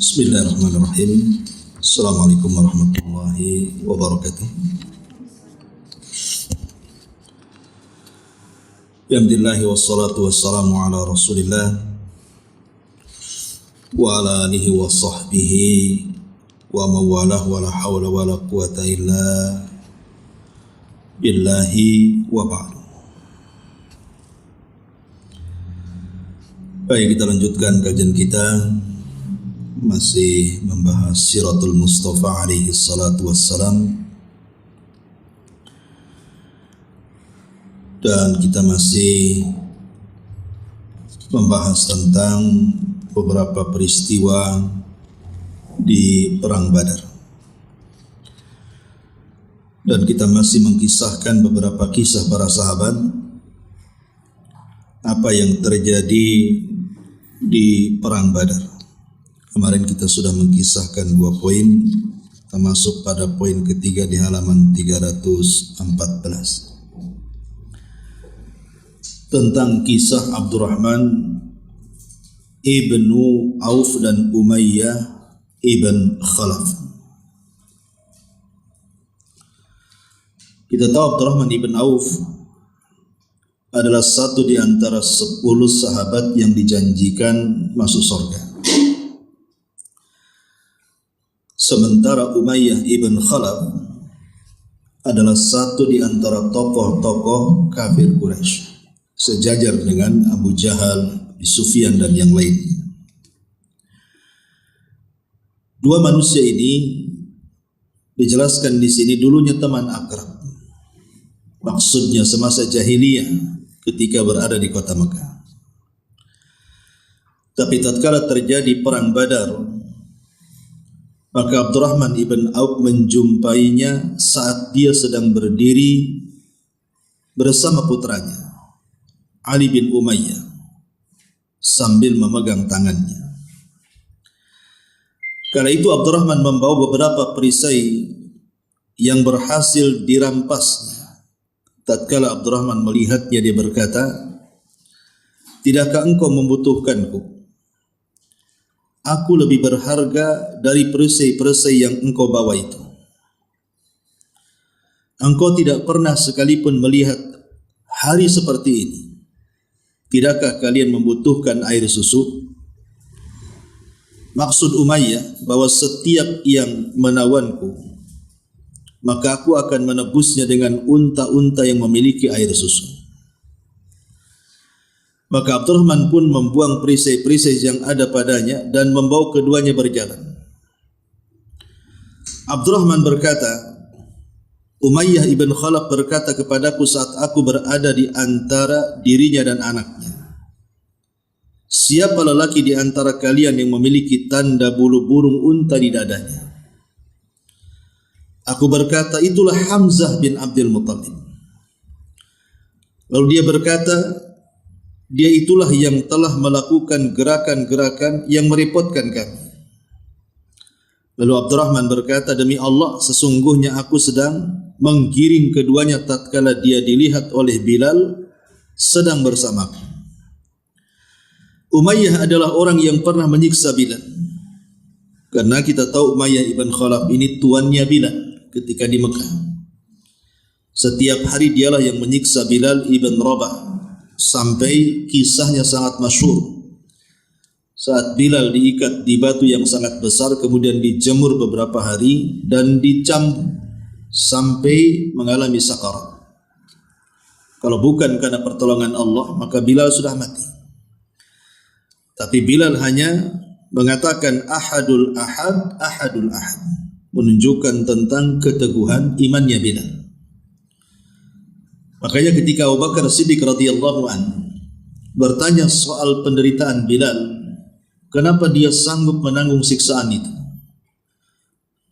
Bismillahirrahmanirrahim. Assalamualaikum warahmatullahi wabarakatuh. Alhamdulillah wassalatu wassalamu ala Rasulillah wa ala alihi wa sahbihi wa mawalah wa la hawla wa la quwata illa billahi wa ba'du. Baik, kita lanjutkan kajian kita, masih membahas Siratul Mustafa alaihi salatu wassalam, dan kita masih membahas tentang beberapa peristiwa di Perang Badar, dan kita masih mengkisahkan beberapa kisah para sahabat, apa yang terjadi di Perang Badar. Kemarin kita sudah mengkisahkan 2 poin, termasuk pada poin ketiga di halaman 314 tentang kisah Abdurrahman ibnu Auf dan Umayyah ibn Khalaf. Kita tahu Abdurrahman ibn Auf adalah satu di antara 10 sahabat yang dijanjikan masuk surga. Sementara Umayyah ibn Khalaf adalah satu di antara tokoh-tokoh kafir Quraisy, sejajar dengan Abu Jahal, Abi Sufyan dan yang lainnya. Dua manusia ini dijelaskan di sini dulunya teman akrab. Maksudnya semasa jahiliyah ketika berada di kota Mekah. Tapi tatkala terjadi perang Badar, maka Abdurrahman ibn Auf menjumpainya saat dia sedang berdiri bersama putranya Ali bin Umayyah sambil memegang tangannya. Kala itu Abdurrahman membawa beberapa perisai yang berhasil dirampasnya. Tatkala Abdurrahman melihatnya, dia berkata, "Tidakkah engkau membutuhkanku? Aku lebih berharga dari perisai-perisai yang engkau bawa itu. Engkau tidak pernah sekalipun melihat hari seperti ini. Tidakkah kalian membutuhkan air susu?" Maksud Umayyah bahwa setiap yang menawanku, maka aku akan menebusnya dengan unta-unta yang memiliki air susu. Maka Abdurrahman pun membuang perisai-perisai yang ada padanya dan membawa keduanya berjalan. Abdurrahman berkata, Umayyah ibn Khalaf berkata kepadaku saat aku berada di antara dirinya dan anaknya, "Siapa lelaki di antara kalian yang memiliki tanda bulu burung unta di dadanya?" Aku berkata, "Itulah Hamzah bin Abdul Muttalib." Lalu dia berkata, "Dia itulah yang telah melakukan gerakan-gerakan yang merepotkan kami." Lalu Abdurrahman berkata, "Demi Allah, sesungguhnya aku sedang menggiring keduanya tatkala dia dilihat oleh Bilal sedang bersamaku." Umayyah adalah orang yang pernah menyiksa Bilal, karena kita tahu Umayyah ibn Khalaf ini tuannya Bilal ketika di Mekah. Setiap hari dialah yang menyiksa Bilal ibn Rabah, sampai kisahnya sangat masyhur. Saat Bilal diikat di batu yang sangat besar, kemudian dijemur beberapa hari dan dicambuk sampai mengalami sakarat. Kalau bukan karena pertolongan Allah, maka Bilal sudah mati. Tapi Bilal hanya mengatakan ahadul ahad, ahadul ahad, menunjukkan tentang keteguhan imannya Bilal. Makanya ketika Abu Bakar Siddiq radhiyallahu an bertanya soal penderitaan Bilal, kenapa dia sanggup menanggung siksaan itu?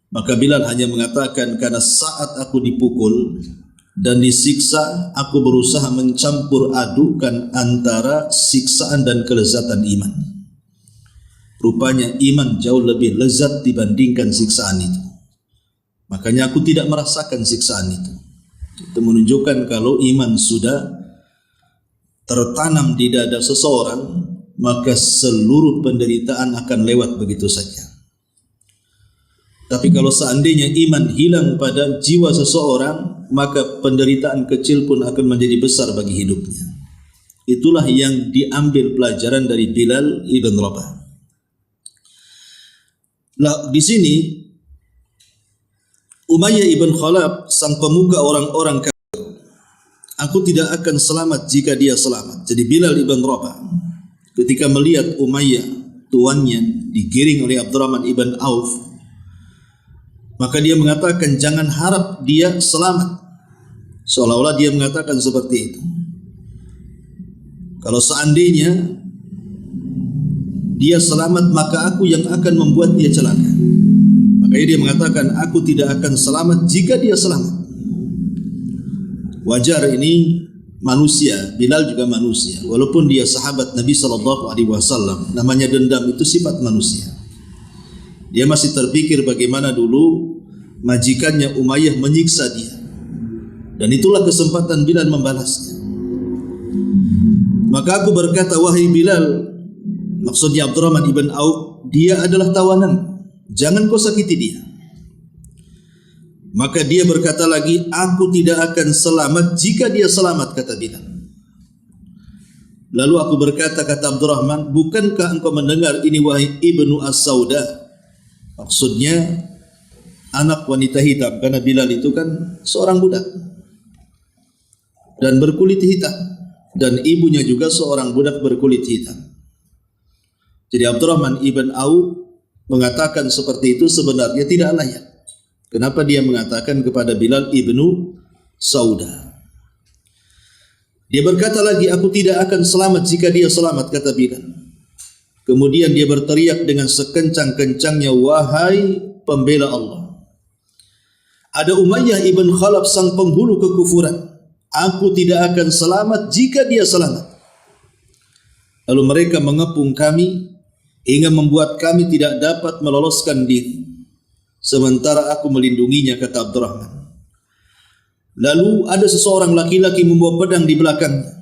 Maka Bilal hanya mengatakan, karena saat aku dipukul dan disiksa, aku berusaha mencampur adukan antara siksaan dan kelezatan iman. Rupanya iman jauh lebih lezat dibandingkan siksaan itu. Makanya aku tidak merasakan siksaan itu. Itu menunjukkan kalau iman sudah tertanam di dada seseorang, maka seluruh penderitaan akan lewat begitu saja. Tapi kalau seandainya iman hilang pada jiwa seseorang, maka penderitaan kecil pun akan menjadi besar bagi hidupnya. Itulah yang diambil pelajaran dari Bilal ibn Rabah. Nah, di sini Umayyah ibn Khalaf, sang pemuka orang-orang kafir, aku tidak akan selamat jika dia selamat. Jadi Bilal ibn Rabah ketika melihat Umayyah tuannya digiring oleh Abdurrahman ibn Auf, maka dia mengatakan jangan harap dia selamat. Seolah-olah dia mengatakan seperti itu. Kalau seandainya dia selamat, maka aku yang akan membuat dia celaka. Makanya dia mengatakan aku tidak akan selamat jika dia selamat. Wajar, ini manusia, Bilal juga manusia. Walaupun dia sahabat Nabi SAW, namanya dendam itu sifat manusia. Dia masih terpikir bagaimana dulu majikannya Umayyah menyiksa dia, dan itulah kesempatan Bilal membalasnya. Maka aku berkata, wahai Bilal, maksudnya Abdurrahman ibn Auf, dia adalah tawanan, jangan kau sakiti dia. Maka dia berkata lagi, aku tidak akan selamat jika dia selamat, kata Bilal. Lalu aku berkata, kata Abdurrahman, bukankah engkau mendengar ini wahai Ibnu As-Sauda? Maksudnya anak wanita hitam, karena Bilal itu kan seorang budak dan berkulit hitam, dan ibunya juga seorang budak berkulit hitam. Jadi Abdurrahman ibn Auf mengatakan seperti itu sebenarnya tidak layak. Kenapa dia mengatakan kepada Bilal ibnu Sauda? Dia berkata lagi, aku tidak akan selamat jika dia selamat, kata Bilal. Kemudian dia berteriak dengan sekencang-kencangnya, wahai pembela Allah, ada Umayyah ibn Khalaf, sang penghulu kekufuran. Aku tidak akan selamat jika dia selamat. Lalu mereka mengepung kami hingga membuat kami tidak dapat meloloskan diri, sementara aku melindunginya, kata Abdurrahman. Lalu ada seseorang laki-laki membawa pedang di belakangnya,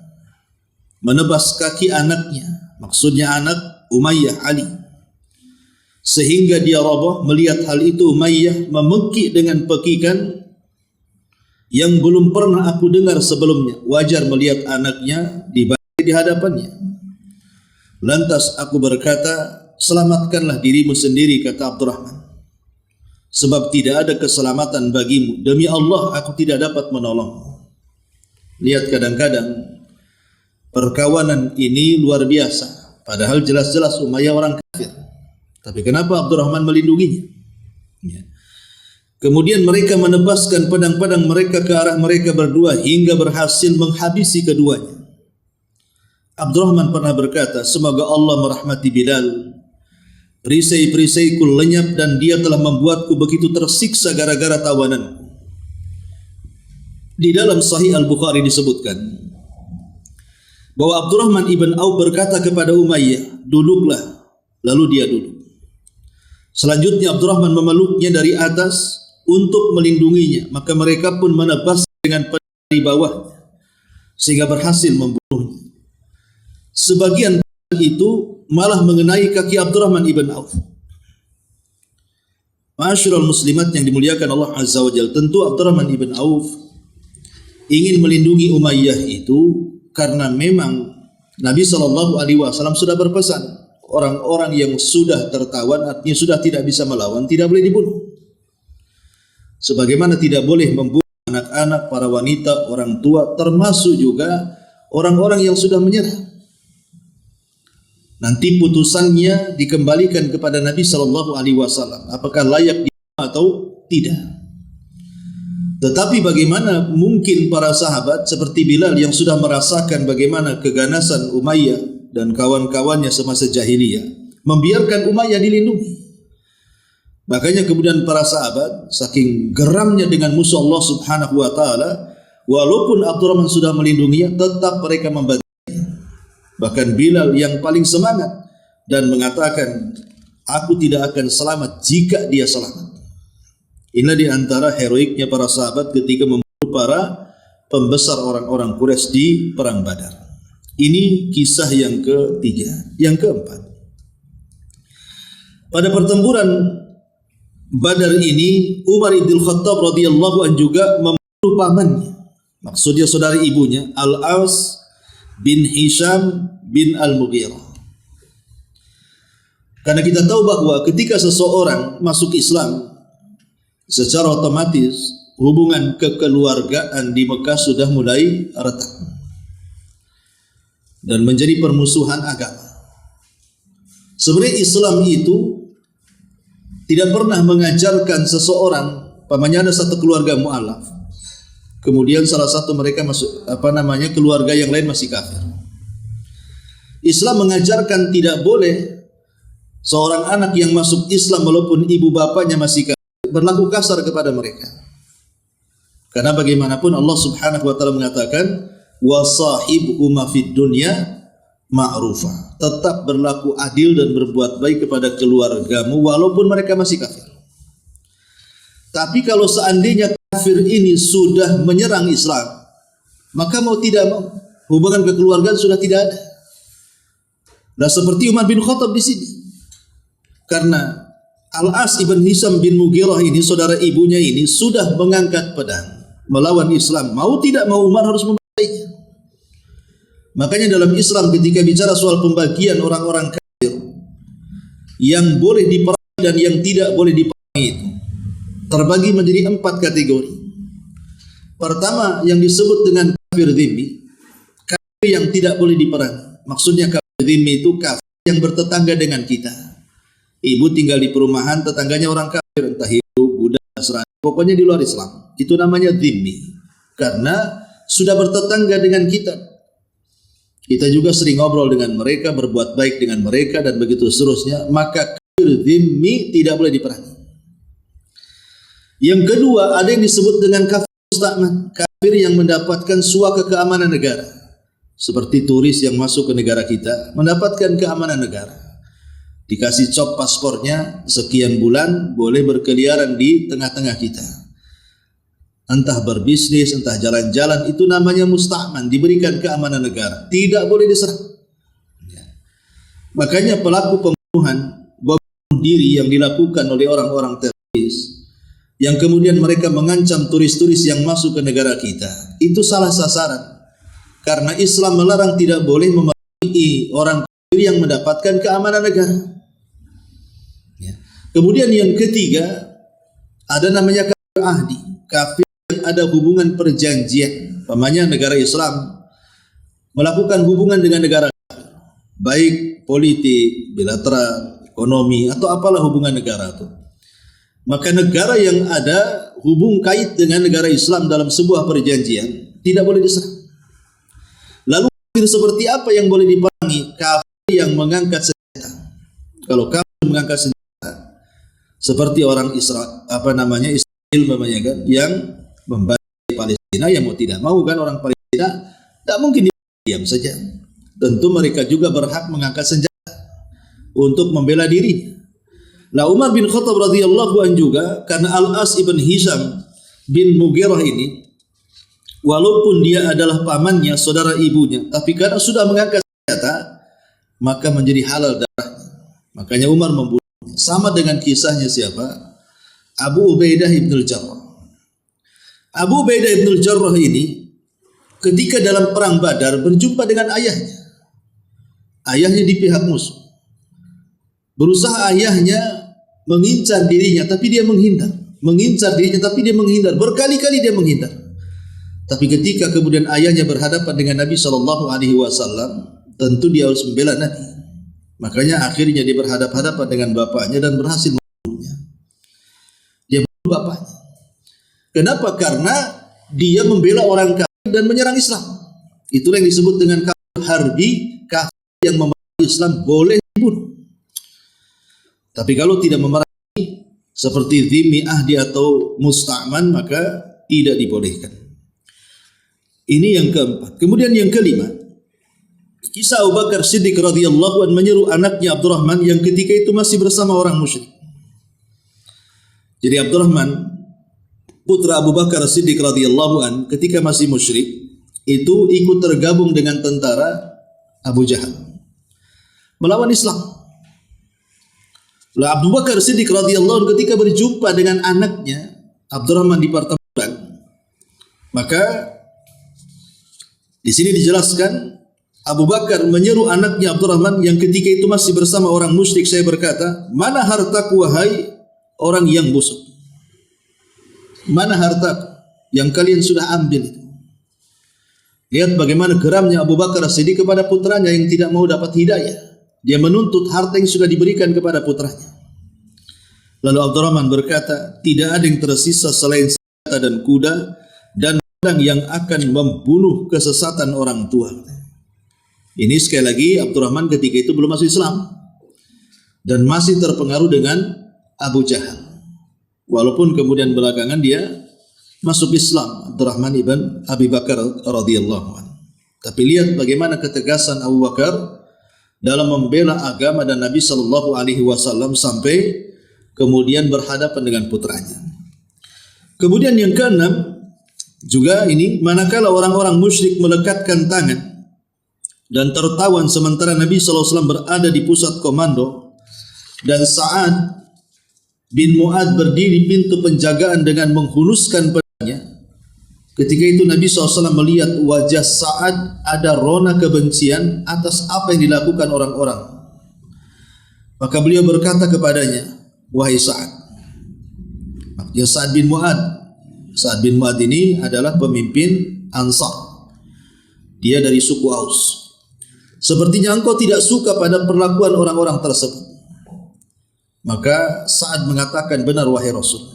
menebas kaki anaknya, maksudnya anak Umayyah Ali, sehingga dia roboh. Melihat hal itu, Umayyah memekik dengan pekikan yang belum pernah aku dengar sebelumnya. Wajar melihat anaknya dibalik di hadapannya. Lantas aku berkata, selamatkanlah dirimu sendiri, kata Abdurrahman, sebab tidak ada keselamatan bagimu. Demi Allah, aku tidak dapat menolongmu. Lihat, kadang-kadang perkawanan ini luar biasa. Padahal jelas-jelas Umayyah orang kafir, tapi kenapa Abdurrahman melindunginya? Ya. Kemudian mereka menebaskan pedang-pedang mereka ke arah mereka berdua hingga berhasil menghabisi keduanya. Abdurrahman pernah berkata, semoga Allah merahmati Bilal. Perisai-perisaiku lenyap dan dia telah membuatku begitu tersiksa gara-gara tawananku. Di dalam Sahih Al-Bukhari disebutkan bahwa Abdurrahman ibn Auf berkata kepada Umayyah, duduklah. Lalu dia duduk. Selanjutnya Abdurrahman memeluknya dari atas untuk melindunginya. Maka mereka pun menebas dengan pedang di bawahnya sehingga berhasil membunuhnya. Sebagian itu malah mengenai kaki Abdurrahman ibn Auf. Ma'asyiral muslimat yang dimuliakan Allah Azza wa Jalla, tentu Abdurrahman ibn Auf ingin melindungi Umayyah itu karena memang Nabi SAW sudah berpesan, orang-orang yang sudah tertawan, artinya sudah tidak bisa melawan, tidak boleh dibunuh. Sebagaimana tidak boleh membunuh anak-anak, para wanita, orang tua, termasuk juga orang-orang yang sudah menyerah. Nanti putusannya dikembalikan kepada Nabi SAW, apakah layak dibunuh atau tidak. Tetapi bagaimana mungkin para sahabat seperti Bilal yang sudah merasakan bagaimana keganasan Umayyah dan kawan-kawannya semasa jahiliyah membiarkan Umayyah dilindungi. Makanya kemudian para sahabat saking geramnya dengan musuh Allah Subhanahu wa taala, walaupun Abdurrahman sudah melindunginya, tetap mereka membantunya. Bahkan Bilal yang paling semangat dan mengatakan, aku tidak akan selamat jika dia selamat. Inilah di antara heroiknya para sahabat ketika membunuh para pembesar orang-orang Quraisy di perang Badar. Ini kisah yang ketiga. Yang keempat, pada pertempuran Badar ini Umar ibn Khattab radhiyallahu an juga membunuh pamannya. Maksudnya saudara ibunya Al-Aws bin Hisham bin Al-Mughirah. Karena kita tahu bahwa ketika seseorang masuk Islam, secara otomatis hubungan kekeluargaan di Mekah sudah mulai retak dan menjadi permusuhan agama. Sebenarnya Islam itu tidak pernah mengajarkan seseorang, pamannya ada satu keluarga mu'alaf, kemudian salah satu mereka masuk keluarga yang lain masih kafir. Islam mengajarkan tidak boleh seorang anak yang masuk Islam walaupun ibu bapaknya masih kafir berlaku kasar kepada mereka. Karena bagaimanapun Allah Subhanahu wa taala mengatakan wasahibhuma fid dunya ma'rufa. Tetap berlaku adil dan berbuat baik kepada keluargamu walaupun mereka masih kafir. Tapi kalau seandainya kafir ini sudah menyerang Islam, maka mau tidak mau hubungan kekeluargaan sudah tidak ada. Nah, seperti Umar bin Khattab di sini. Karena Al-As ibn Hisham bin Mughirah ini, saudara ibunya ini sudah mengangkat pedang melawan Islam. Mau tidak mau Umar harus membelainya. Makanya dalam Islam ketika bicara soal pembagian orang-orang kafir yang boleh diperangi dan yang tidak boleh diperangi itu terbagi menjadi 4 kategori. Pertama yang disebut dengan kafir dhimmi, kafir yang tidak boleh diperangi. Maksudnya kafir dhimmi itu kafir yang bertetangga dengan kita. Ibu tinggal di perumahan, tetangganya orang kafir, entah Hindu, Buddha, Nasrani, pokoknya di luar Islam. Itu namanya dhimmi. Karena sudah bertetangga dengan kita. Kita juga sering ngobrol dengan mereka, berbuat baik dengan mereka, dan begitu seterusnya. Maka kafir dhimmi tidak boleh diperangi. Yang kedua, ada yang disebut dengan kafir musta'man. Kafir yang mendapatkan suaka keamanan negara. Seperti turis yang masuk ke negara kita, mendapatkan keamanan negara. Dikasih cop paspornya sekian bulan, boleh berkeliaran di tengah-tengah kita. Entah berbisnis, entah jalan-jalan, itu namanya musta'man, diberikan keamanan negara. Tidak boleh diserang. Ya. Makanya pelaku pembunuhan, bom diri yang dilakukan oleh orang-orang teroris, yang kemudian mereka mengancam turis-turis yang masuk ke negara kita, itu salah sasaran. Karena Islam melarang tidak boleh memerangi orang kafir yang mendapatkan keamanan negara. Kemudian yang ketiga, ada namanya kafir ahdi, kafir yang ada hubungan perjanjian. Pamannya negara Islam melakukan hubungan dengan negara kafir, baik politik, bilateral, ekonomi, atau apalah hubungan negara itu. Maka negara yang ada hubung kait dengan negara Islam dalam sebuah perjanjian tidak boleh diserang. Lalu kafir seperti apa yang boleh diperangi? Kafir yang mengangkat senjata. Kalau kafir mengangkat senjata, seperti orang Israel kan, yang membantai Palestina, yang mau tidak mau kan orang Palestina tidak mungkin diam saja. Tentu mereka juga berhak mengangkat senjata untuk membela diri. Nah, Umar bin Khattab radhiyallahu an juga, karena Al-As ibn Hisham bin Mughirah ini, walaupun dia adalah pamannya, saudara ibunya, tapi karena sudah mengangkat senjata, maka menjadi halal darahnya. Makanya Umar membunuh. Sama dengan kisahnya siapa? Abu Ubaidah ibn al-Jarrah. Abu Ubaidah ibn al-Jarrah ini ketika dalam perang Badar berjumpa dengan ayahnya. Ayahnya di pihak musuh. Berusaha ayahnya mengincar dirinya, tapi dia menghindar. Mengincar dirinya, tapi dia menghindar. Berkali-kali dia menghindar. Tapi ketika kemudian ayahnya berhadapan dengan Nabi SAW, tentu dia harus membela Nabi. Makanya akhirnya dia berhadapan-hadapan dengan bapaknya dan berhasil membunuhnya. Dia membunuh bapaknya. Kenapa? Karena dia membela orang kafir dan menyerang Islam. Itulah yang disebut dengan kafir harbi, kafir yang memerangi Islam boleh dibunuh. Tapi kalau tidak memerangi seperti dhimmi ahdi atau musta'man, maka tidak dibolehkan. Ini yang keempat. Kemudian yang kelima, kisah Abu Bakar Siddiq radhiyallahu an menyeru anaknya Abdurrahman yang ketika itu masih bersama orang musyrik. Jadi Abdurrahman, putra Abu Bakar Siddiq radhiyallahu an, ketika masih musyrik itu ikut tergabung dengan tentara Abu Jahal melawan Islam. Lah Abu Bakar Siddiq radhiyallahu anhu ketika berjumpa dengan anaknya Abdurrahman di pertempuran, maka di sini dijelaskan Abu Bakar menyeru anaknya Abdurrahman yang ketika itu masih bersama orang musyrik, saya berkata, mana hartaku wahai orang yang busuk? Mana hartaku yang kalian sudah ambil itu? Lihat bagaimana geramnya Abu Bakar Siddiq kepada putranya yang tidak mau dapat hidayah. Dia menuntut harta yang sudah diberikan kepada putranya. Lalu Abdurrahman berkata, tidak ada yang tersisa selain senjata dan kuda dan pedang yang akan membunuh kesesatan orang tua. Ini sekali lagi Abdurrahman ketika itu belum masuk Islam dan masih terpengaruh dengan Abu Jahal. Walaupun kemudian belakangan dia masuk Islam, Abdurrahman ibn Abi Bakar radhiyallahu anhu. Tapi lihat bagaimana ketegasan Abu Bakar dalam membela agama dan Nabi sallallahu alaihi wasallam sampai kemudian berhadapan dengan putranya. Kemudian yang keenam juga ini, manakala orang-orang musyrik melekatkan tangan dan tertawan sementara Nabi SAW berada di pusat komando dan Sa'ad bin Mu'ad berdiri pintu penjagaan dengan menghunuskan pedangnya. Ketika itu Nabi SAW melihat wajah Sa'ad ada rona kebencian atas apa yang dilakukan orang-orang. Maka beliau berkata kepadanya, wahai Sa'ad. Maksudnya Sa'ad bin Mu'ad. Sa'ad bin Mu'ad ini adalah pemimpin Ansar. Dia dari suku Aus. Sepertinya engkau tidak suka pada perlakuan orang-orang tersebut. Maka Sa'ad mengatakan, benar wahai Rasul.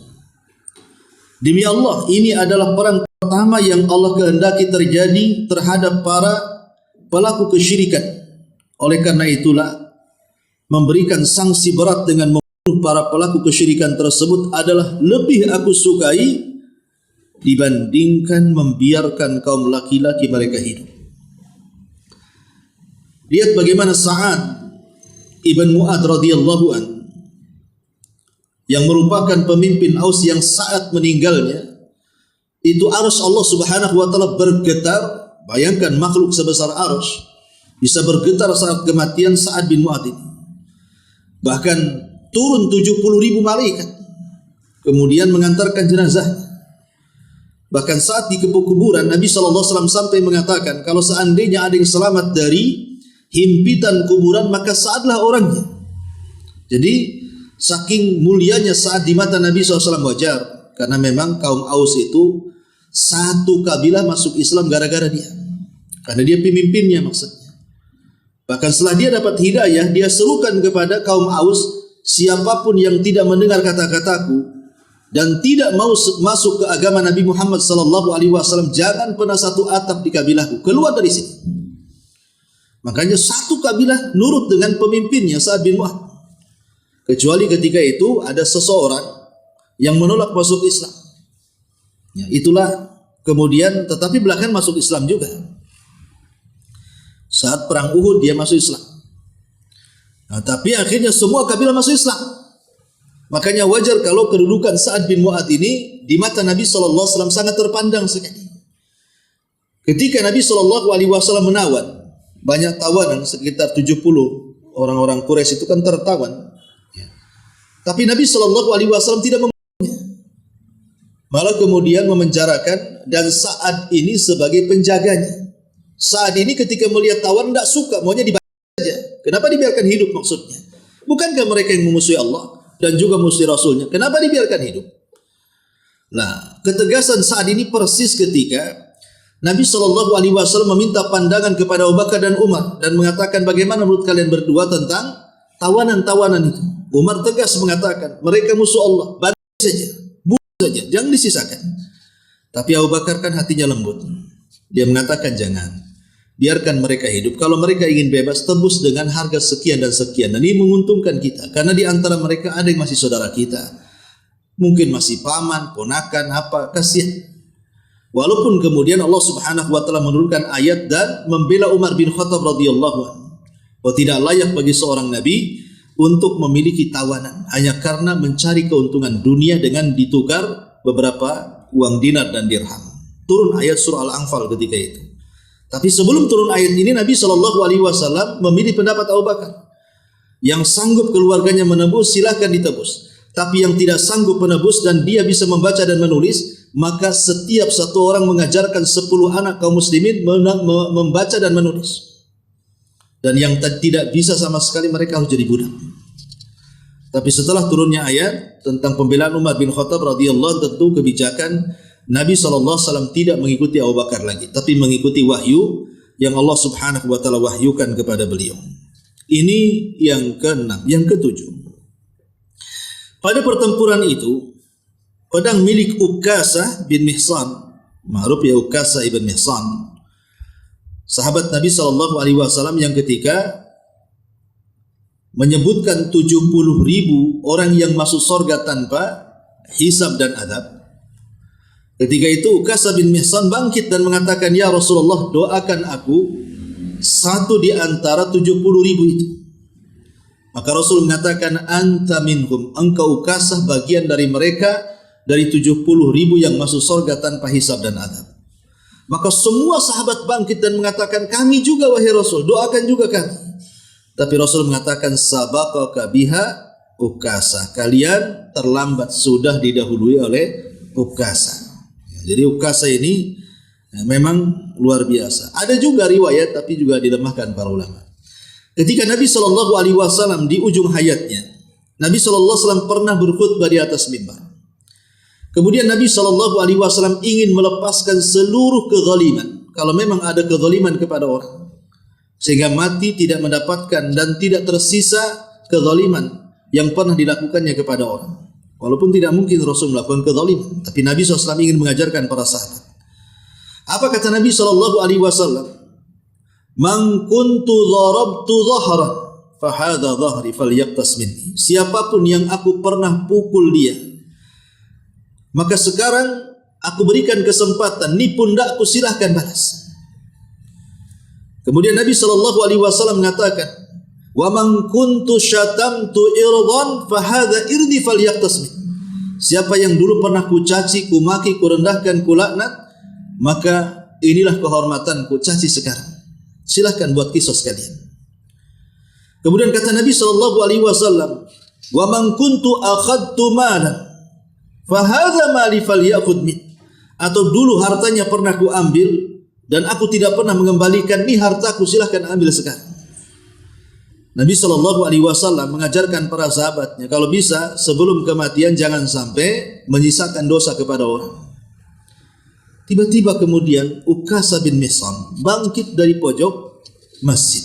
Demi Allah, ini adalah perang pertama yang Allah kehendaki terjadi terhadap para pelaku kesyirikan. Oleh karena itulah, memberikan sanksi berat dengan membunuh para pelaku kesyirikan tersebut adalah lebih aku sukai dibandingkan membiarkan kaum laki-laki mereka hidup. Lihat bagaimana Sa'ad ibn Mu'ad radhiyallahu an yang merupakan pemimpin Aus yang saat meninggalnya itu arus Allah Subhanahu wa taala bergetar. Bayangkan makhluk sebesar arus bisa bergetar saat kematian Sa'ad bin Mu'ad ini. Bahkan turun 70.000 malaikat kemudian mengantarkan jenazahnya. Bahkan saat di kuburan Nabi SAW sampai mengatakan, kalau seandainya ada yang selamat dari himpitan kuburan maka Sa'adlah orangnya. Jadi saking mulianya Sa'ad di mata Nabi SAW wajar, karena memang kaum Aus itu satu kabilah masuk Islam gara-gara dia, karena dia pemimpinnya maksudnya. Bahkan setelah dia dapat hidayah, dia serukan kepada kaum Aus, siapapun yang tidak mendengar kata-kataku dan tidak mau masuk ke agama Nabi Muhammad SAW, jangan pernah satu atap di kabilahku, keluar dari sini. Makanya satu kabilah nurut dengan pemimpinnya Sa'ad bin Mu'ad. Kecuali ketika itu ada seseorang yang menolak masuk Islam. Ya, itulah kemudian tetapi belakangan masuk Islam juga. Saat perang Uhud dia masuk Islam. Nah, tapi akhirnya semua kabilah masuk Islam. Makanya wajar kalau kedudukan Sa'ad bin Mu'ad ini di mata Nabi SAW sangat terpandang sekali. Ketika Nabi SAW menawan banyak tawanan, sekitar 70 orang-orang Quraisy itu kan tertawan. Ya. Tapi Nabi SAW tidak membunuhnya. Malah kemudian memenjarakan dan Sa'ad ini sebagai penjaganya. Sa'ad ini ketika melihat tawanan tidak suka, maunya dibayar saja. Kenapa dibiarkan hidup maksudnya? Bukankah mereka yang memusuhi Allah dan juga musuhi Rasulnya? Kenapa dibiarkan hidup? Nah, ketegasan Sa'ad ini persis ketika Nabi SAW meminta pandangan kepada Abu Bakar dan Umar dan mengatakan, bagaimana menurut kalian berdua tentang tawanan-tawanan itu? Umar tegas mengatakan, mereka musuh Allah, bantu saja, bunuh saja, jangan disisakan. Tapi Abu Bakar kan hatinya lembut. Dia mengatakan, jangan, biarkan mereka hidup. Kalau mereka ingin bebas, tebus dengan harga sekian dan sekian. Dan ini menguntungkan kita, karena di antara mereka ada yang masih saudara kita. Mungkin masih paman, ponakan, apa, kasihan. Walaupun kemudian Allah Subhanahu wa taala menurunkan ayat dan membela Umar bin Khattab radhiyallahu anhu, bahwa tidak layak bagi seorang nabi untuk memiliki tawanan hanya karena mencari keuntungan dunia dengan ditukar beberapa uang dinar dan dirham. Turun ayat surah Al-Anfal ketika itu. Tapi sebelum turun ayat ini Nabi SAW memilih pendapat Abu Bakar. Yang sanggup keluarganya menebus, silakan ditebus. Tapi yang tidak sanggup menebus dan dia bisa membaca dan menulis, maka setiap satu orang mengajarkan 10 anak kaum muslimin membaca dan menulis. Dan yang tidak bisa sama sekali mereka harus jadi budak. Tapi setelah turunnya ayat tentang pembelaan Umar bin Khattab radhiyallahu, tentu kebijakan Nabi SAW tidak mengikuti Abu Bakar lagi, tapi mengikuti wahyu yang Allah Subhanahu wa taala wahyukan kepada beliau. Ini yang ke-6, yang ke-7. Pada pertempuran itu, pedang milik Ukasah bin Mihsan, ma'ruf ya Ukasah ibn Mihsan, sahabat Nabi SAW yang ketika menyebutkan 70.000 orang yang masuk surga tanpa hisab dan adab. Ketika itu Ukasah bin Mihsan bangkit dan mengatakan, "Ya Rasulullah, doakan aku satu di antara 70.000 itu." Maka Rasul mengatakan, "Anta minhum," engkau Ukasah bagian dari mereka, dari 70.000 yang masuk surga tanpa hisab dan adab. Maka semua sahabat bangkit dan mengatakan, "Kami juga wahai Rasul, doakan juga kami." Tapi Rasul mengatakan, "Sabaqaka biha Ukasah." Kalian terlambat, sudah didahului oleh Ukasah. Jadi Ukasah ini memang luar biasa. Ada juga riwayat tapi juga dilemahkan para ulama. Ketika Nabi SAW di ujung hayatnya, Nabi SAW pernah berkhutbah di atas mimbar. Kemudian Nabi SAW ingin melepaskan seluruh kezaliman, kalau memang ada kezaliman kepada orang, sehingga mati tidak mendapatkan dan tidak tersisa kezaliman yang pernah dilakukannya kepada orang. Walaupun tidak mungkin Rasul melakukan kezaliman, tapi Nabi SAW ingin mengajarkan para sahabat. Apa kata Nabi SAW? "Man kuntu dharabtu dhahran, fahadha dhahri falyaqtas minni." Siapapun yang aku pernah pukul dia, maka sekarang aku berikan kesempatan, ni pundakku, silahkan balas. Kemudian Nabi SAW mengatakan, "Wa man kuntu syatamtu irdan fahadha irdi falyaqtasmi." Siapa yang dulu pernah ku caci, ku maki, ku rendahkan, ku laknat, maka inilah kehormatanku, caci sekarang. Silahkan buat kisos kalian. Kemudian kata Nabi SAW, "Wa man kuntu akhadtu malan fahadha mali falyakhudh min." Atau dulu hartanya pernah ku ambil dan aku tidak pernah mengembalikan, nih hartaku, silahkan ambil sekarang. Nabi SAW mengajarkan para sahabatnya, kalau bisa sebelum kematian jangan sampai menyisakan dosa kepada orang. Tiba-tiba kemudian Ukasah bin Mihsan bangkit dari pojok masjid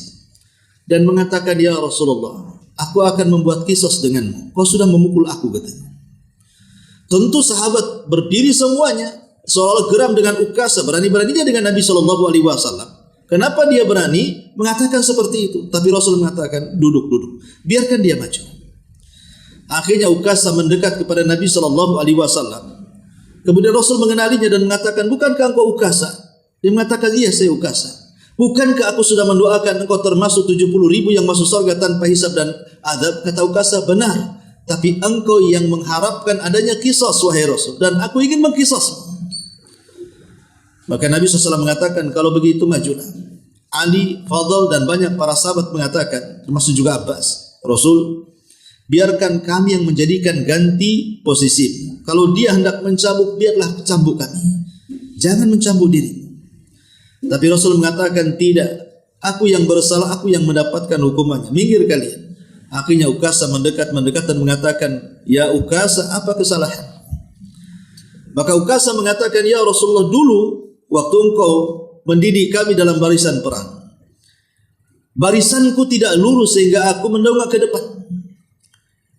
dan mengatakan, "Ya Rasulullah, aku akan membuat kisos denganmu. Kau sudah memukul aku," katanya. Tentu sahabat berdiri semuanya, seolah geram dengan Ukasah, berani-beraninya dengan Nabi SAW. Kenapa dia berani mengatakan seperti itu? Tapi Rasul mengatakan, "Duduk, biarkan dia maju." Akhirnya Ukasah mendekat kepada Nabi SAW. Kemudian Rasul mengenalinya dan mengatakan, "Bukankah engkau Ukasah?" Dia mengatakan, "Iya, saya Ukasah." "Bukankah aku sudah mendoakan engkau termasuk 70.000 yang masuk surga tanpa hisab dan adab?" Kata Ukasah, "Benar. Tapi engkau yang mengharapkan adanya kisos, wahai Rasul, dan aku ingin mengkisosmu." Maka Nabi SAW mengatakan, "Kalau begitu majulah." Ali, Fadl dan banyak para sahabat mengatakan, termasuk juga Abbas, "Rasul, biarkan kami yang menjadikan ganti posisi. Kalau dia hendak mencambuk, biarlah cambuk kami. Jangan mencambuk diri." Tapi Rasul mengatakan, "Tidak. Aku yang bersalah, aku yang mendapatkan hukumannya. Minggir kalian." Akhirnya Ukasah mendekat dan mengatakan, "Ya Ukasah, apa kesalahan?" Maka Ukasah mengatakan, "Ya Rasulullah, dulu waktu engkau mendidik kami dalam barisan perang, barisanku tidak lurus sehingga aku mendongak ke depan.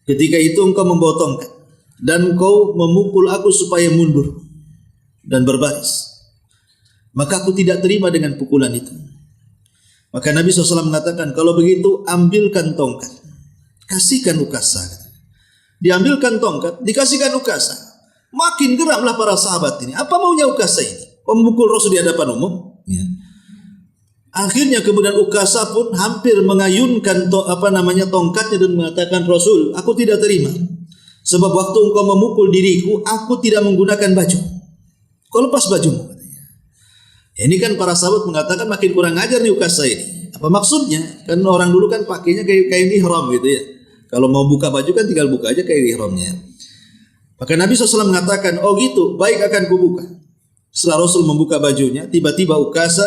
Ketika itu engkau membawa tongkat dan engkau memukul aku supaya mundur dan berbaris. Maka aku tidak terima dengan pukulan itu." Maka Nabi SAW mengatakan, "Kalau begitu ambilkan tongkat, kasihkan Ukasah." Diambilkan tongkat, dikasihkan Ukasah. Makin geramlah para sahabat ini. Apa maunya Ukasah ini? Memukul Rasul di hadapan umum. Ya. Akhirnya kemudian Ukasah pun hampir mengayunkan tongkatnya dan mengatakan, "Rasul, aku tidak terima. Sebab waktu engkau memukul diriku, aku tidak menggunakan baju. Kau lepas bajumu." Ini kan para sahabat mengatakan makin kurang ajar nih Ukasah ini. Apa maksudnya? Kan orang dulu kan pakainya kain ihram gitu ya. Kalau mau buka baju kan tinggal buka aja kain ihramnya. Maka Nabi SAW mengatakan, oh gitu, baik akan kubuka. Setelah Rasul membuka bajunya, tiba-tiba Ukasa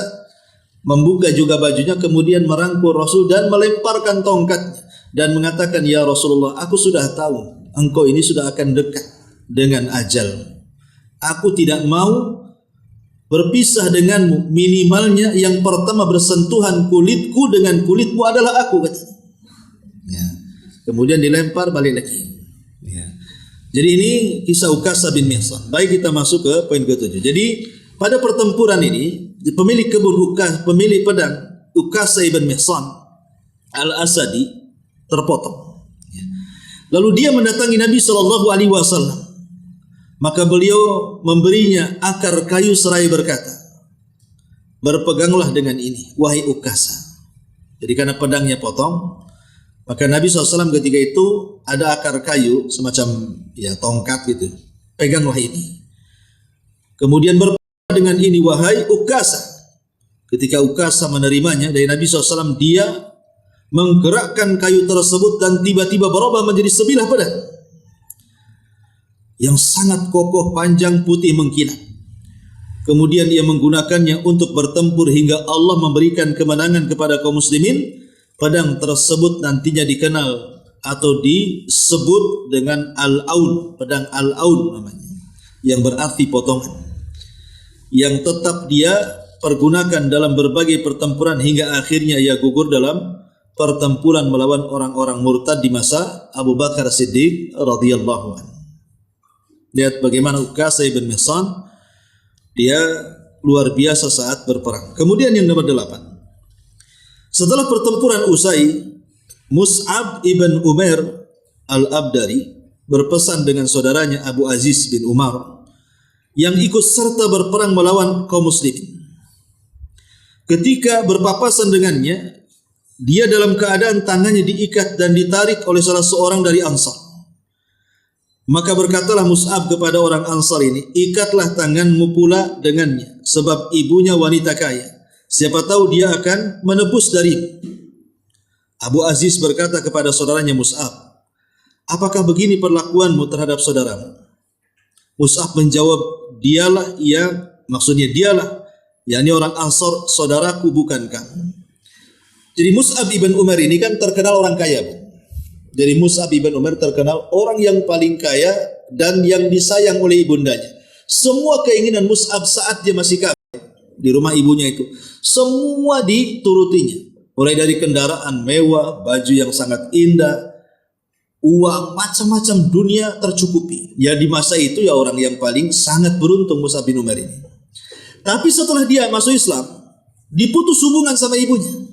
membuka juga bajunya, kemudian merangkul Rasul dan melemparkan tongkatnya dan mengatakan, ya Rasulullah, aku sudah tahu engkau ini sudah akan dekat dengan ajal. Aku tidak mau berpisah denganmu, minimalnya yang pertama bersentuhan kulitku dengan kulitmu adalah aku, katanya. Ya. Kemudian dilempar balik lagi. Ya. Jadi ini kisah Ukasa bin Mihsan. Baik, kita masuk ke poin ke-7. Jadi pada pertempuran ini pemilik kebun pemilik pedang Ukasa bin Mihsan Al-Asadi terpotong. Ya. Lalu dia mendatangi Nabi SAW. Maka beliau memberinya akar kayu seraya berkata, berpeganglah dengan ini, wahai Ukasa. Jadi karena pedangnya potong, maka Nabi SAW ketika itu ada akar kayu semacam ya tongkat gitu, peganglah ini. Kemudian berpegang dengan ini, wahai Ukasa. Ketika Ukasa menerimanya dari Nabi SAW, dia menggerakkan kayu tersebut dan tiba-tiba berubah menjadi sebilah pedang yang sangat kokoh, panjang, putih, mengkilat. Kemudian ia menggunakannya untuk bertempur hingga Allah memberikan kemenangan kepada kaum muslimin. Pedang tersebut nantinya dikenal atau disebut dengan Al-Aun, pedang Al-Aun namanya, yang berarti potongan, yang tetap dia pergunakan dalam berbagai pertempuran hingga akhirnya ia gugur dalam pertempuran melawan orang-orang murtad di masa Abu Bakar Siddiq radhiyallahu anhu. Lihat bagaimana Ukasa bin Mihsan, dia luar biasa saat berperang. Kemudian yang nomor 8. Setelah pertempuran usai, Mus'ab ibn Umair al-Abdari berpesan dengan saudaranya Abu Aziz bin Umar yang ikut serta berperang melawan kaum muslimin. Ketika berpapasan dengannya, dia dalam keadaan tangannya diikat dan ditarik oleh salah seorang dari Ansar. Maka berkatalah Mus'ab kepada orang Ansar ini, ikatlah tanganmu pula dengannya, sebab ibunya wanita kaya. Siapa tahu dia akan menebus darimu. Abu Aziz berkata kepada saudaranya Mus'ab, apakah begini perlakuanmu terhadap saudaramu? Mus'ab menjawab, dialah, yakni orang Ansar, saudaraku bukan kamu. Jadi Mus'ab ibn Umar ini kan terkenal orang kaya, Bu. Jadi Mus'ab ibn Umar terkenal orang yang paling kaya dan yang disayang oleh ibundanya. Semua keinginan Mus'ab saat dia masih kafir di rumah ibunya itu, semua diturutinya. Mulai dari kendaraan mewah, baju yang sangat indah, uang, macam-macam dunia tercukupi. Ya di masa itu ya orang yang paling sangat beruntung Mus'ab bin Umar ini. Tapi setelah dia masuk Islam, diputus hubungan sama ibunya.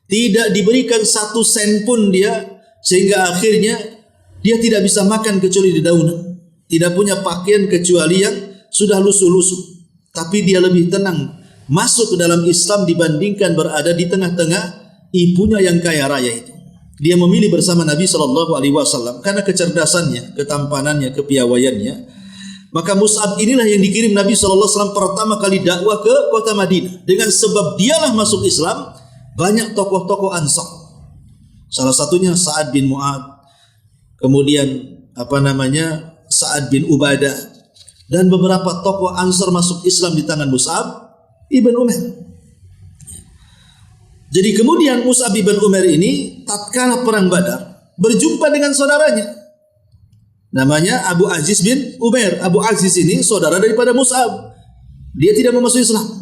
Tidak diberikan 1 sen pun dia, sehingga akhirnya dia tidak bisa makan kecuali di daunan. Tidak punya pakaian kecuali yang sudah lusuh-lusuh. Tapi dia lebih tenang masuk ke dalam Islam dibandingkan berada di tengah-tengah ibunya yang kaya raya itu. Dia memilih bersama Nabi SAW karena kecerdasannya, ketampanannya, kepiawaiannya. Maka Mus'ab inilah yang dikirim Nabi SAW pertama kali dakwah ke kota Madinah. Dengan sebab dialah masuk Islam, banyak tokoh-tokoh Ansar. Salah satunya Sa'ad bin Mu'ad, kemudian Sa'ad bin Ubadah, dan beberapa tokoh Ansar masuk Islam di tangan Mus'ab ibn Umar. Jadi kemudian Mus'ab ibn Umar ini tatkala perang Badar berjumpa dengan saudaranya, namanya Abu Aziz bin Umair. Abu Aziz ini saudara daripada Mus'ab. Dia tidak memasuki Islam.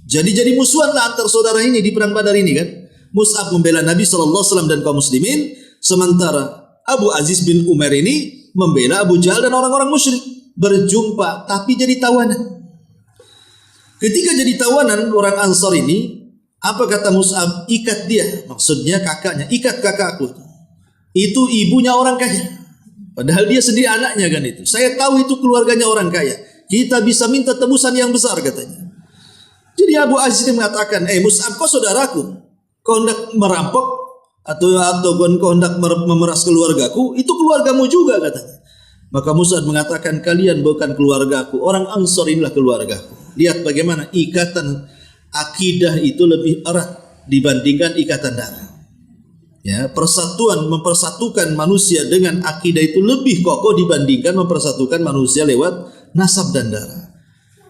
Jadi musuhanlah antar saudara ini di perang Badar ini kan. Mus'ab membela Nabi SAW dan kaum muslimin, sementara Abu Aziz bin Umar ini membela Abu Jahal dan orang-orang musyrik. Berjumpa tapi jadi tawanan. Ketika jadi tawanan orang Ansar ini, apa kata Mus'ab? Ikat dia, maksudnya kakaknya, ikat kakakku. Itu ibunya orang kaya, padahal dia sendiri anaknya kan itu. Saya tahu itu keluarganya orang kaya, kita bisa minta tebusan yang besar katanya. Jadi Abu Aziz mengatakan, Mus'ab, kau saudaraku, kau hendak merampok atau kau hendak memeras keluargaku, itu keluargamu juga katanya. Maka Mus'ab mengatakan, kalian bukan keluargaku, orang Ansar inilah keluargaku. Lihat bagaimana ikatan akidah itu lebih erat dibandingkan ikatan darah. Ya, mempersatukan manusia dengan akidah itu lebih kokoh dibandingkan mempersatukan manusia lewat nasab dan darah.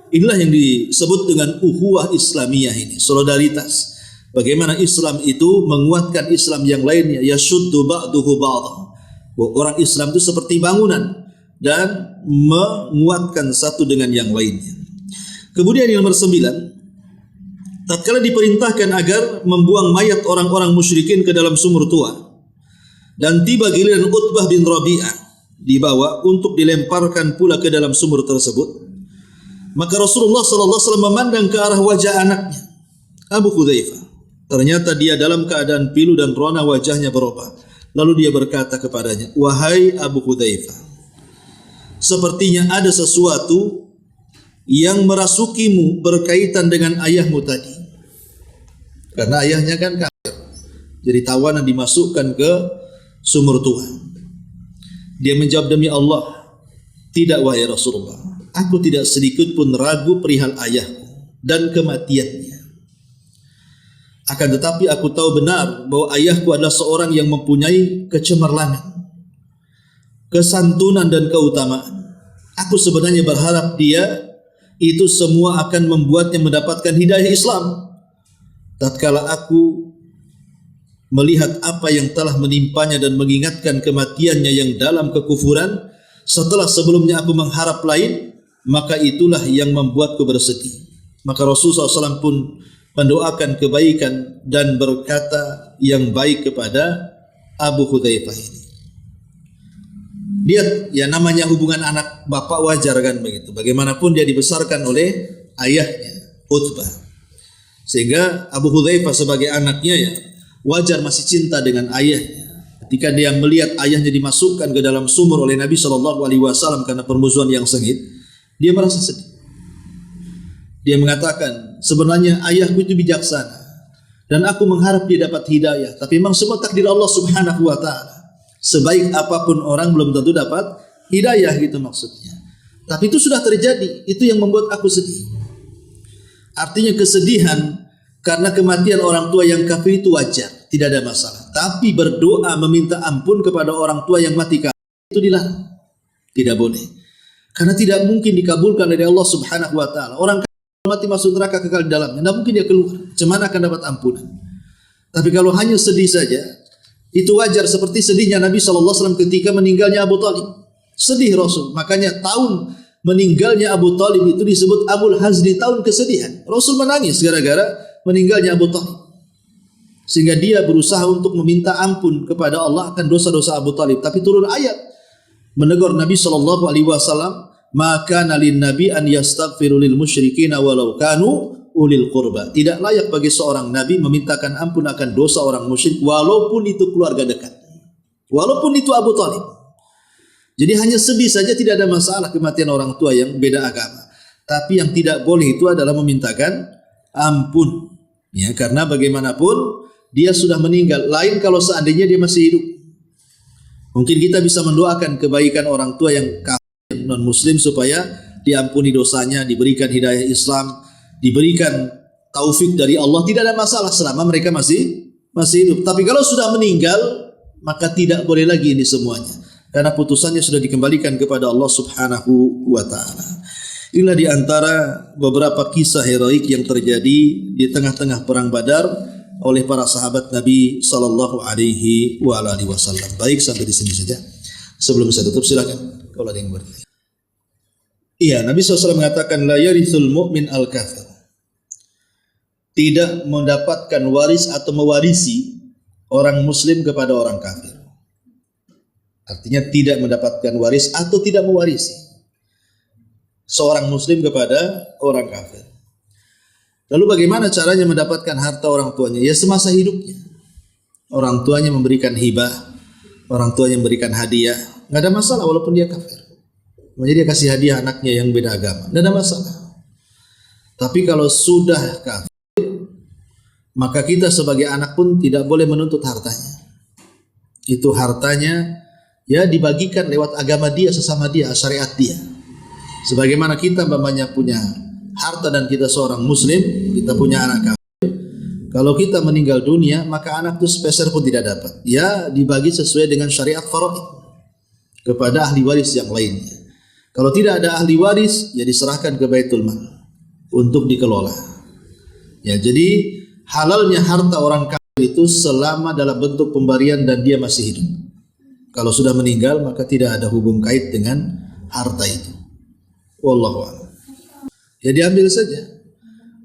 Inilah yang disebut dengan ukhuwah Islamiyah ini, solidaritas. Bagaimana Islam itu menguatkan Islam yang lainnya, yashuddu ba'duhu ba'dha. Orang Islam itu seperti bangunan dan menguatkan satu dengan yang lainnya. Kemudian yang nomor 9, tatkala diperintahkan agar membuang mayat orang-orang musyrikin ke dalam sumur tua, dan tiba giliran Utbah bin Rabi'ah dibawa untuk dilemparkan pula ke dalam sumur tersebut, maka Rasulullah SAW memandang ke arah wajah anaknya, Abu Hudzaifah. Ternyata dia dalam keadaan pilu dan rona wajahnya berubah. Lalu dia berkata kepadanya, wahai Abu Hudzaifah, sepertinya ada sesuatu yang merasukimu berkaitan dengan ayahmu tadi. Karena ayahnya kan kafir, jadi tawanan dimasukkan ke sumur tua. Dia menjawab, demi Allah, tidak wahai Rasulullah, aku tidak sedikit pun ragu perihal ayahku dan kematiannya. Akan tetapi aku tahu benar bahwa ayahku adalah seorang yang mempunyai kecemerlangan, kesantunan dan keutamaan. Aku sebenarnya berharap dia itu semua akan membuatnya mendapatkan hidayah Islam. Tatkala aku melihat apa yang telah menimpanya dan mengingatkan kematiannya yang dalam kekufuran, setelah sebelumnya aku mengharap lain, maka itulah yang membuatku bersedih. Maka Rasulullah SAW pun mendoakan kebaikan dan berkata yang baik kepada Abu Hudzaifah ini. Lihat ya, namanya hubungan anak bapak wajar kan begitu. Bagaimanapun dia dibesarkan oleh ayahnya Utbah, sehingga Abu Hudzaifah sebagai anaknya ya wajar masih cinta dengan ayahnya. Ketika dia melihat ayahnya dimasukkan ke dalam sumur oleh Nabi SAW karena permusuhan yang sengit, dia merasa sedih. Dia mengatakan, sebenarnya ayahku itu bijaksana dan aku mengharap dia dapat hidayah, tapi memang semua takdir Allah Subhanahu wa taala. Sebaik apapun orang belum tentu dapat hidayah gitu maksudnya. Tapi itu sudah terjadi, itu yang membuat aku sedih. Artinya kesedihan karena kematian orang tua yang kafir itu wajar, tidak ada masalah. Tapi berdoa meminta ampun kepada orang tua yang mati kafir itu dilarang. Tidak boleh. Karena tidak mungkin dikabulkan dari Allah Subhanahu wa taala. Orang mati masuk neraka kekal di dalamnya, tidak mungkin dia keluar. Cuman akan dapat ampunan. Tapi kalau hanya sedih saja, itu wajar, seperti sedihnya Nabi SAW ketika meninggalnya Abu Talib. Sedih Rasul, makanya tahun meninggalnya Abu Talib itu disebut Abul Hazni, tahun kesedihan. Rasul menangis gara-gara meninggalnya Abu Talib, sehingga dia berusaha untuk meminta ampun kepada Allah akan dosa-dosa Abu Talib. Tapi turun ayat menegur Nabi SAW, maka nalin nabi an yastaghfiru lil musyrikin walau kanu ulil qurba. Tidak layak bagi seorang nabi memintakan ampun akan dosa orang musyrik walaupun itu keluarga dekat, walaupun itu Abu Talib. Jadi hanya sedih saja tidak ada masalah kematian orang tua yang beda agama. Tapi yang tidak boleh itu adalah memintakan ampun, ya, karena bagaimanapun dia sudah meninggal. Lain kalau seandainya dia masih hidup, mungkin kita bisa mendoakan kebaikan orang tua yang kafir non muslim supaya diampuni dosanya, diberikan hidayah Islam, diberikan taufik dari Allah, tidak ada masalah selama mereka masih hidup. Tapi kalau sudah meninggal, maka tidak boleh lagi ini semuanya, karena putusannya sudah dikembalikan kepada Allah Subhanahu wa taala. Inilah di antara beberapa kisah heroik yang terjadi di tengah-tengah perang Badar oleh para sahabat Nabi sallallahu alaihi wasallam. Baik, sampai di sini saja. Sebelum saya tutup, silakan kalau ada yang bertanya. Iya, Nabi SAW mengatakan la yarithul mu'min al-kafir. Tidak mendapatkan waris atau mewarisi orang muslim kepada orang kafir. Artinya tidak mendapatkan waris atau tidak mewarisi seorang muslim kepada orang kafir. Lalu bagaimana caranya mendapatkan harta orang tuanya? Ya semasa hidupnya. Orang tuanya memberikan hibah, orang tuanya memberikan hadiah, nggak ada masalah walaupun dia kafir. Jadi dia kasih hadiah anaknya yang beda agama, tidak ada masalah. Tapi kalau sudah kafir, maka kita sebagai anak pun tidak boleh menuntut hartanya. Itu hartanya ya dibagikan lewat agama dia, sesama dia, syariat dia. Sebagaimana kita umpamanya punya harta dan kita seorang muslim, kita punya anak kafir, Kalau kita meninggal dunia, maka anak itu sepeser pun tidak dapat. Ya dibagi sesuai dengan syariat faraid kepada ahli waris yang lainnya. Kalau tidak ada ahli waris, ya diserahkan ke Baitul Mal untuk dikelola. Ya, jadi halalnya harta orang kafir itu selama dalam bentuk pemberian dan dia masih hidup. Kalau sudah meninggal, maka tidak ada hubung kait dengan harta itu. Wallahu a'lam. Ya diambil saja.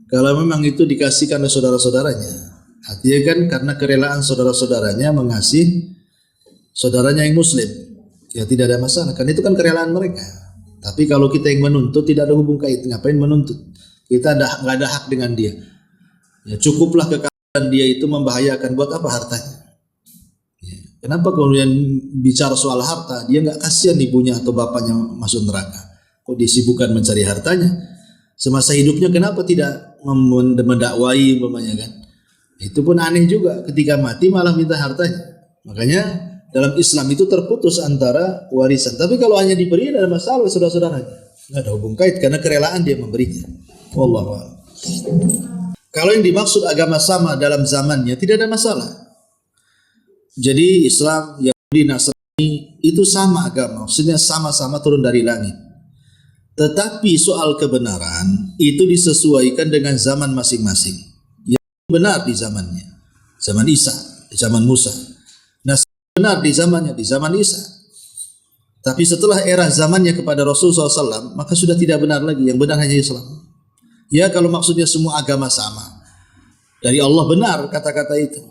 Kalau memang itu dikasihkan oleh saudara-saudaranya, artinya kan karena kerelaan saudara-saudaranya mengasihi saudaranya yang muslim, ya tidak ada masalah, karena itu kan kerelaan mereka. Tapi kalau kita yang menuntut, tidak ada hubung kait, ngapain menuntut? Kita nggak ada hak dengan dia. Ya cukuplah kekafiran dia itu membahayakan, buat apa hartanya? Ya, kenapa kemudian bicara soal harta, dia nggak kasihan ibunya atau bapaknya masuk neraka? Kok disibukkan mencari hartanya? Semasa hidupnya kenapa tidak mendakwai umpamanya kan? Itu pun aneh juga, ketika mati malah minta hartanya. Makanya dalam Islam itu terputus antara warisan. Tapi kalau hanya diberi ada masalah saudara-saudaranya. Nggak ada hubung kait karena kerelaan dia memberinya. Wallahu a'lam. Kalau yang dimaksud agama sama dalam zamannya tidak ada masalah. Jadi Islam, Yahudi, Nasrani itu sama agama, maksudnya sama-sama turun dari langit. Tetapi soal kebenaran itu disesuaikan dengan zaman masing-masing. Yang benar di zamannya, zaman Isa, di zaman Musa. Nah, benar di zamannya, di zaman Isa. Tapi setelah era zamannya kepada Rasulullah SAW, maka sudah tidak benar lagi. Yang benar hanya Islam. Ya, kalau maksudnya semua agama sama. Dari Allah benar kata-kata itu.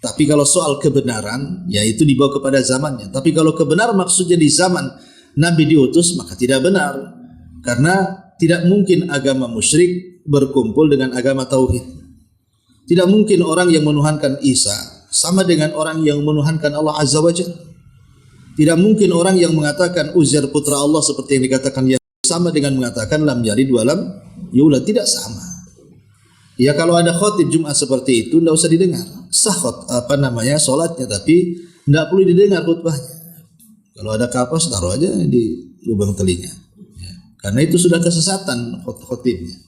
Tapi kalau soal kebenaran, ya itu dibawa kepada zamannya. Tapi kalau kebenaran maksudnya di zaman Nabi diutus, maka tidak benar. Karena tidak mungkin agama musyrik berkumpul dengan agama tauhid. Tidak mungkin orang yang menuhankan Isa sama dengan orang yang menuhankan Allah Azza wa Jalla. Tidak mungkin orang yang mengatakan Uzair putra Allah seperti yang dikatakan Yahudi sama dengan mengatakan lam yalid wa lam yulad, tidak sama. Ya kalau ada khotib Jumat seperti itu tidak usah didengar. Sah salatnya, tapi tidak perlu didengar khutbahnya. Kalau ada kapas taruh aja di lubang telinga. Karena itu sudah kesesatan khotibnya.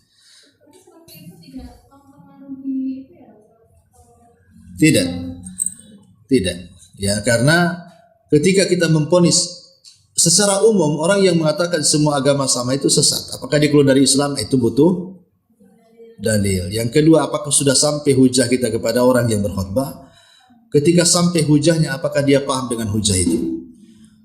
Tidak. Ya, karena ketika kita memponis secara umum orang yang mengatakan semua agama sama itu sesat. Apakah dia keluar dari Islam? Itu butuh dalil. Yang kedua, apakah sudah sampai hujah kita kepada orang yang berkhutbah? Ketika sampai hujahnya, apakah dia paham dengan hujah itu?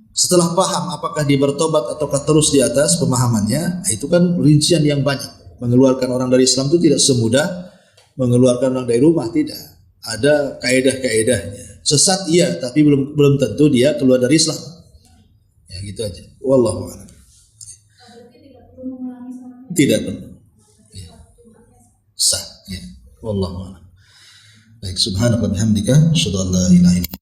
Setelah paham, apakah dia bertobat ataukah terus di atas pemahamannya? Itu kan rincian yang banyak. Mengeluarkan orang dari Islam itu tidak semudah mengeluarkan orang dari rumah, tidak. Ada kaedah-kaedahnya. Sesat iya, tapi belum tentu dia keluar dari Islam. Ya gitu aja. Wallahu a'lam. Tidak perlu. Ya. Sah. Ya. Wallahu a'lam. Baik, subhanallah bihamdika, asyhadu an la ilaha illa